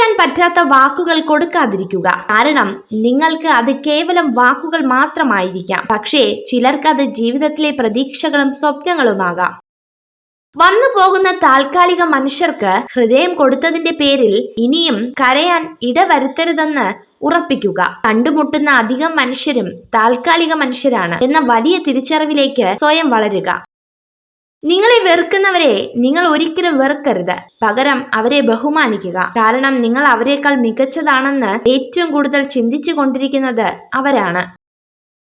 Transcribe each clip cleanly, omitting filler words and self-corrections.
കൊടുക്കാൻ പറ്റാത്ത വാക്കുകൾ കൊടുക്കാതിരിക്കുക. കാരണം നിങ്ങൾക്ക് അത് കേവലം വാക്കുകൾ മാത്രമായിരിക്കാം, പക്ഷേ ചിലർക്ക് അത് ജീവിതത്തിലെ പ്രതീക്ഷകളും സ്വപ്നങ്ങളുമാകാം. വന്നു പോകുന്ന താൽക്കാലിക മനുഷ്യർക്ക് ഹൃദയം കൊടുത്തതിന്റെ പേരിൽ ഇനിയും കരയാൻ ഇടവരുത്തരുതെന്ന് ഉറപ്പിക്കുക. കണ്ടുമുട്ടുന്ന അധികം മനുഷ്യരും താൽക്കാലിക മനുഷ്യരാണ് എന്ന വലിയ തിരിച്ചറിവിലേക്ക് സ്വയം വളരുക. നിങ്ങളെ വെറുക്കുന്നവരെ നിങ്ങൾ ഒരിക്കലും വെറുക്കരുത്. പകരം അവരെ ബഹുമാനിക്കുക. കാരണം നിങ്ങൾ അവരെക്കാൾ മികച്ചതാണെന്ന് ഏറ്റവും കൂടുതൽ ചിന്തിച്ചു കൊണ്ടിരിക്കുന്നത് അവരാണ്.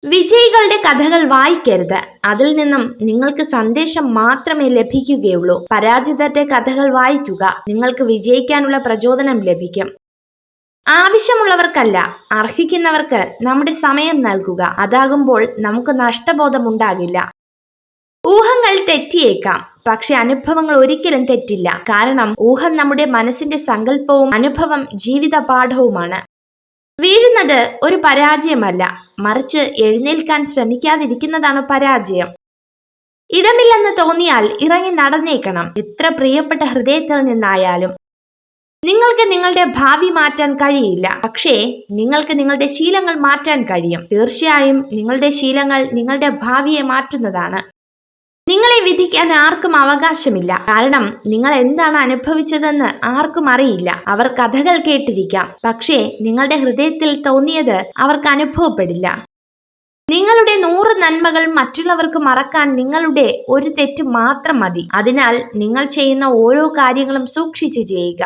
വിജയികളുടെ കഥകൾ വായിക്കരുത്. അതിൽ നിന്നും നിങ്ങൾക്ക് സന്ദേശം മാത്രമേ ലഭിക്കുകയുള്ളൂ. പരാജിതരുടെ കഥകൾ വായിക്കുക. നിങ്ങൾക്ക് വിജയിക്കാനുള്ള പ്രചോദനം ലഭിക്കും. ആവശ്യമുള്ളവർക്കല്ല, അർഹിക്കുന്നവർക്ക് നമ്മുടെ സമയം നൽകുക. അതാകുമ്പോൾ നമുക്ക് നഷ്ടബോധം ഉണ്ടാകില്ല. ഊഹങ്ങൾ തെറ്റിയേക്കാം, പക്ഷെ അനുഭവങ്ങൾ ഒരിക്കലും തെറ്റില്ല. കാരണം ഊഹം നമ്മുടെ മനസ്സിന്റെ സങ്കല്പവും അനുഭവം ജീവിത പാഠവുമാണ്. വീഴുന്നത് ഒരു പരാജയമല്ല, മറിച്ച് എഴുന്നേൽക്കാൻ ശ്രമിക്കാതിരിക്കുന്നതാണ് പരാജയം. ഇടമില്ലെന്ന് തോന്നിയാൽ ഇറങ്ങി നടന്നേക്കണം, എത്ര പ്രിയപ്പെട്ട ഹൃദയത്തിൽ നിന്നായാലും. നിങ്ങൾക്ക് നിങ്ങളുടെ ഭാവി മാറ്റാൻ കഴിയില്ല, പക്ഷേ നിങ്ങൾക്ക് നിങ്ങളുടെ ശീലങ്ങൾ മാറ്റാൻ കഴിയും. തീർച്ചയായും നിങ്ങളുടെ ശീലങ്ങൾ നിങ്ങളുടെ ഭാവിയെ മാറ്റുന്നതാണ്. നിങ്ങളെ വിധിക്കാൻ ആർക്കും അവകാശമില്ല. കാരണം നിങ്ങൾ എന്താണ് അനുഭവിച്ചതെന്ന് ആർക്കും അറിയില്ല. അവർ കഥകൾ കേട്ടിരിക്കാം, പക്ഷേ നിങ്ങളുടെ ഹൃദയത്തിൽ തോന്നിയത് അവർക്ക് അനുഭവപ്പെടില്ല. നിങ്ങളുടെ 100 നന്മകൾ മറ്റുള്ളവർക്ക് മറക്കാൻ നിങ്ങളുടെ ഒരു തെറ്റ് മാത്രം മതി. അതിനാൽ നിങ്ങൾ ചെയ്യുന്ന ഓരോ കാര്യങ്ങളും സൂക്ഷിച്ച് ചെയ്യുക.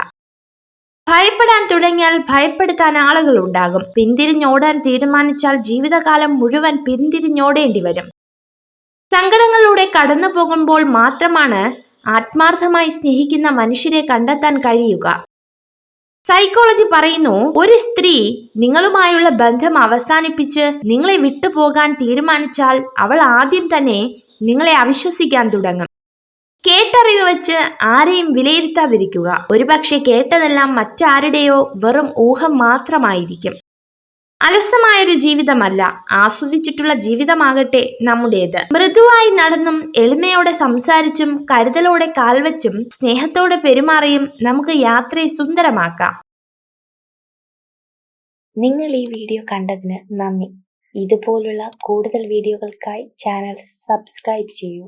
ഭയപ്പെടാൻ തുടങ്ങിയാൽ ഭയപ്പെടുത്താൻ ആളുകൾ ഉണ്ടാകും. പിന്തിരിഞ്ഞോടാൻ തീരുമാനിച്ചാൽ ജീവിതകാലം മുഴുവൻ പിന്തിരിഞ്ഞോടേണ്ടി വരും. സങ്കടങ്ങളിലൂടെ കടന്നു പോകുമ്പോൾ മാത്രമാണ് ആത്മാർത്ഥമായി സ്നേഹിക്കുന്ന മനുഷ്യരെ കണ്ടെത്താൻ കഴിയുക. സൈക്കോളജി പറയുന്നു, ഒരു സ്ത്രീ നിങ്ങളുമായുള്ള ബന്ധം അവസാനിപ്പിച്ച് നിങ്ങളെ വിട്ടുപോകാൻ തീരുമാനിച്ചാൽ അവൾ ആദ്യം തന്നെ നിങ്ങളെ അവിശ്വസിക്കാൻ തുടങ്ങും. കേട്ടറിവ് വെച്ച് ആരെയും വിലയിരുത്താതിരിക്കുക. ഒരുപക്ഷെ കേട്ടതെല്ലാം മറ്റാരുടെയോ വെറും ഊഹം മാത്രമായിരിക്കും. അലസമായൊരു ജീവിതമല്ല, ആസ്വദിച്ചിട്ടുള്ള ജീവിതമാകട്ടെ നമ്മുടേത്. മൃദുവായി നടന്നും എളിമയോടെ സംസാരിച്ചും കരുതലോടെ കാൽവച്ചും സ്നേഹത്തോടെ പെരുമാറിയും നമുക്ക് യാത്രയെ സുന്ദരമാക്കാം. നിങ്ങൾ ഈ വീഡിയോ കണ്ടതിന് നന്ദി. ഇതുപോലുള്ള കൂടുതൽ വീഡിയോകൾക്കായി ചാനൽ സബ്സ്ക്രൈബ് ചെയ്യൂ.